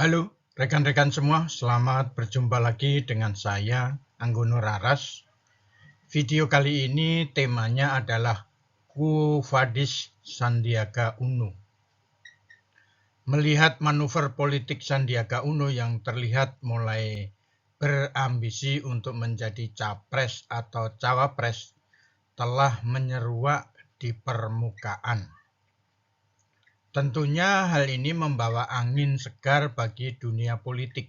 Halo rekan-rekan semua, selamat berjumpa lagi dengan saya, Anggono Raras. Video kali ini temanya adalah Quo Vadis Sandiaga Uno. Melihat manuver politik Sandiaga Uno yang terlihat mulai berambisi untuk menjadi capres atau cawapres telah menyeruak di permukaan. Tentunya hal ini membawa angin segar bagi dunia politik,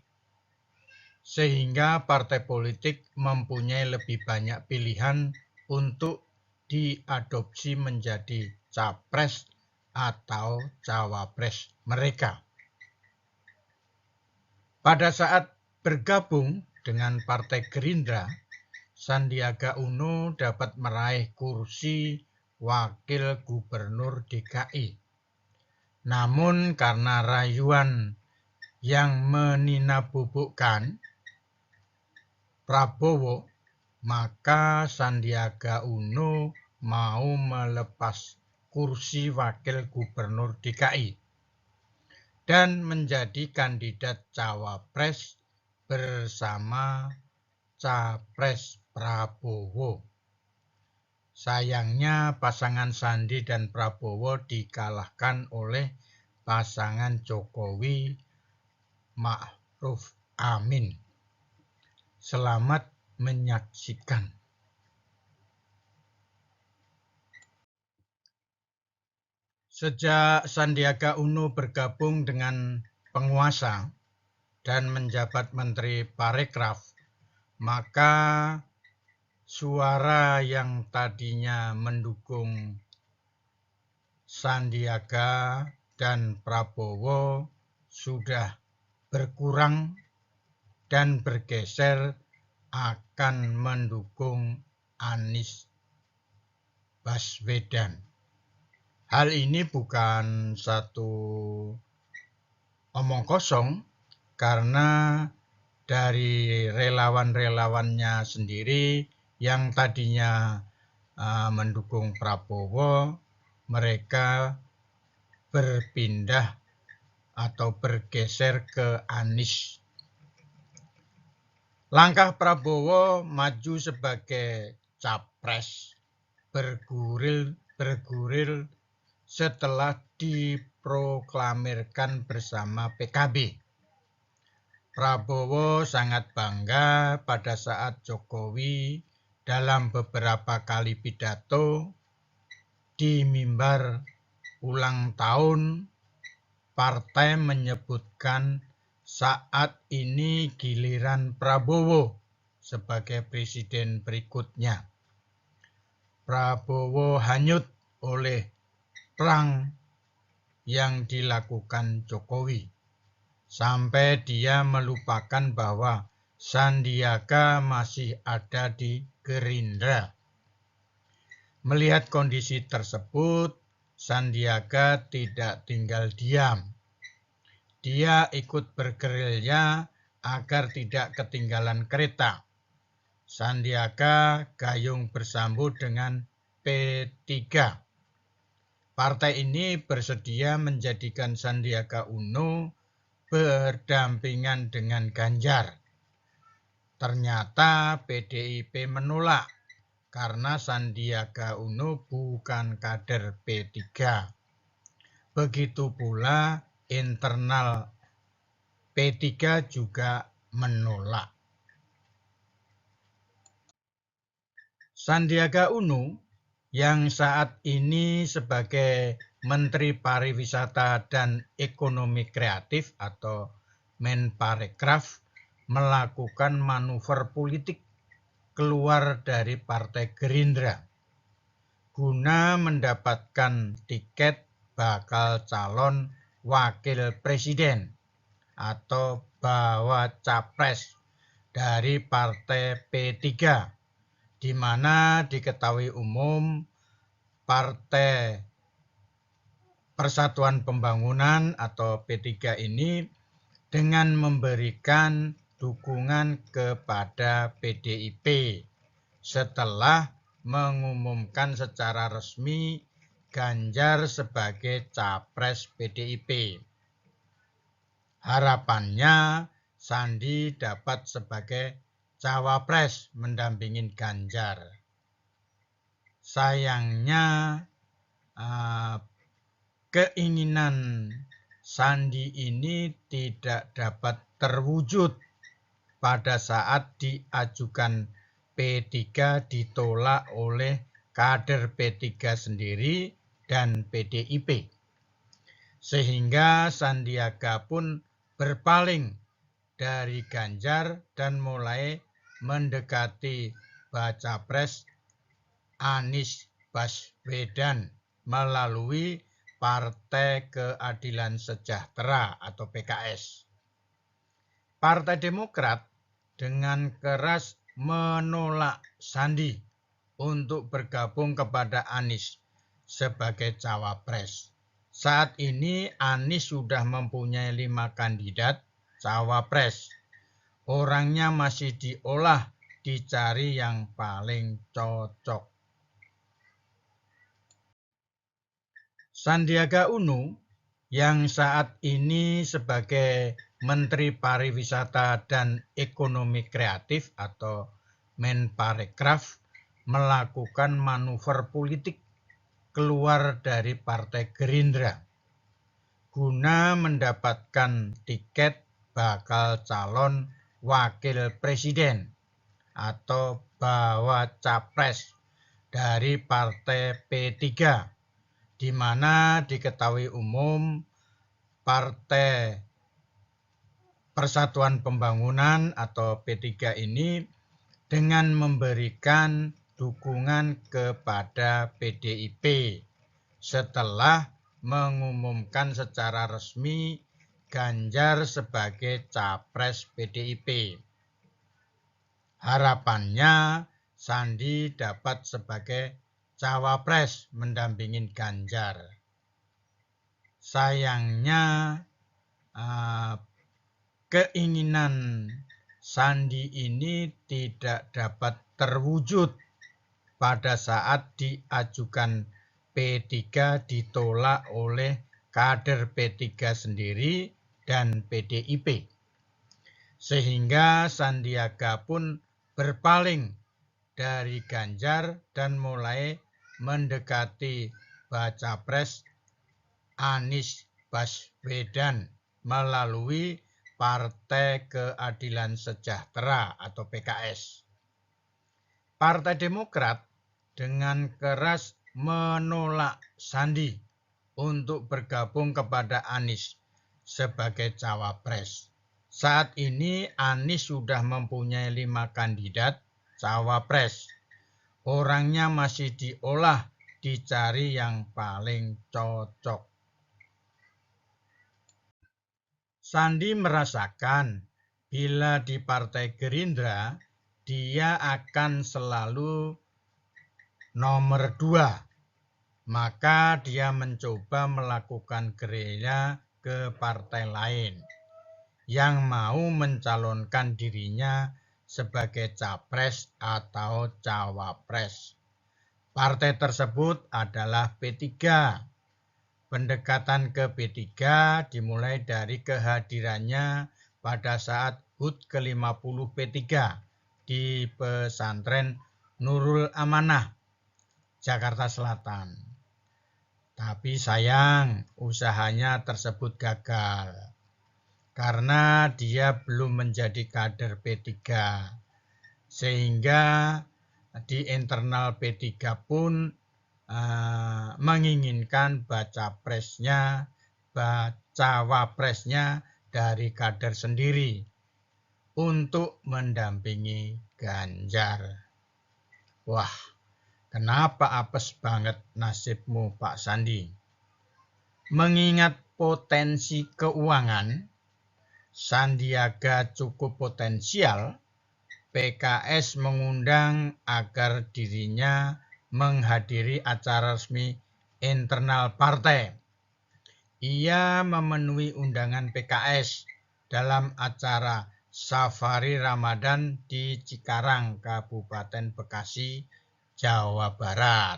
sehingga partai politik mempunyai lebih banyak pilihan untuk diadopsi menjadi capres atau cawapres mereka. Pada saat bergabung dengan Partai Gerindra, Sandiaga Uno dapat meraih kursi Wakil Gubernur DKI. Namun karena rayuan yang meninabubukkan Prabowo, maka Sandiaga Uno mau melepas kursi Wakil Gubernur DKI dan menjadi kandidat cawapres bersama Capres Prabowo. Sayangnya pasangan Sandi dan Prabowo dikalahkan oleh pasangan Jokowi Ma'ruf Amin. Selamat menyaksikan. Sejak Sandiaga Uno bergabung dengan penguasa dan menjabat Menteri Parekraf, maka suara yang tadinya mendukung Sandiaga dan Prabowo sudah berkurang dan bergeser akan mendukung Anies Baswedan. Hal ini bukan satu omong kosong, karena dari relawan-relawannya sendiri yang tadinya mendukung Prabowo, mereka berpindah atau bergeser ke Anies. Langkah Prabowo maju sebagai capres bergulir setelah diproklamirkan bersama PKB. Prabowo sangat bangga pada saat Jokowi dalam beberapa kali pidato di mimbar ulang tahun partai menyebutkan saat ini giliran Prabowo sebagai presiden berikutnya. Prabowo hanyut oleh perang yang dilakukan Jokowi, sampai dia melupakan bahwa Sandiaga masih ada di Gerindra. Melihat kondisi tersebut, Sandiaga tidak tinggal diam. Dia ikut bergerilya agar tidak ketinggalan kereta. Sandiaga gayung bersambut dengan P3. Partai ini bersedia menjadikan Sandiaga Uno berdampingan dengan Ganjar. Ternyata PDIP menolak karena Sandiaga Uno bukan kader P3. Begitu pula internal P3 juga menolak. Sandiaga Uno yang saat ini sebagai Menteri Pariwisata dan Ekonomi Kreatif atau Menparekraf melakukan manuver politik keluar dari Partai Gerindra guna mendapatkan tiket bakal calon wakil presiden atau bawa capres dari Partai P3, di mana diketahui umum Partai Persatuan Pembangunan atau P3 ini dengan memberikan dukungan kepada PDIP setelah mengumumkan secara resmi Ganjar sebagai capres PDIP. Harapannya Sandi dapat sebagai cawapres mendampingi Ganjar. Sayangnya keinginan Sandi ini tidak dapat terwujud pada saat diajukan P3 ditolak oleh kader P3 sendiri dan PDIP. Sehingga Sandiaga pun berpaling dari Ganjar dan mulai mendekati baca pres Anies Baswedan melalui Partai Keadilan Sejahtera atau PKS. Partai Demokrat dengan keras menolak Sandi untuk bergabung kepada Anies sebagai cawapres. Saat ini Anies sudah mempunyai 5 kandidat cawapres. Orangnya masih diolah, dicari yang paling cocok. Sandiaga Uno yang saat ini sebagai Menteri Pariwisata dan Ekonomi Kreatif atau Menparekraf melakukan manuver politik keluar dari Partai Gerindra guna mendapatkan tiket bakal calon wakil presiden atau bawa capres dari Partai P3, di mana diketahui umum Partai Persatuan Pembangunan atau P3 ini dengan memberikan dukungan kepada PDIP setelah mengumumkan secara resmi Ganjar sebagai capres PDIP. Harapannya Sandi dapat sebagai cawapres mendampingi Ganjar. Sayangnya keinginan Sandi ini tidak dapat terwujud pada saat diajukan P3 ditolak oleh kader P3 sendiri dan PDIP. Sehingga Sandiaga pun berpaling dari Ganjar dan mulai mendekati baca pres Anies Baswedan melalui Partai Keadilan Sejahtera atau PKS. Partai Demokrat dengan keras menolak Sandi untuk bergabung kepada Anies sebagai cawapres. Saat ini Anies sudah mempunyai 5 kandidat cawapres. Orangnya masih diolah, dicari yang paling cocok. Sandi merasakan bila di Partai Gerindra dia akan selalu nomor 2, maka dia mencoba melakukan gerilya ke partai lain yang mau mencalonkan dirinya sebagai capres atau cawapres. Partai tersebut adalah P3. Pendekatan ke P3 dimulai dari kehadirannya pada saat HUT ke-50 P3 di pesantren Nurul Amanah, Jakarta Selatan. Tapi sayang, usahanya tersebut gagal karena dia belum menjadi kader P3. Sehingga di internal P3 pun menginginkan cawapresnya dari kader sendiri untuk mendampingi Ganjar. Wah, kenapa apes banget nasibmu Pak Sandi? Mengingat potensi keuangan, Sandiaga cukup potensial, PKS mengundang agar dirinya menghadiri acara resmi internal partai. Ia memenuhi undangan PKS dalam acara Safari Ramadan di Cikarang, Kabupaten Bekasi, Jawa Barat.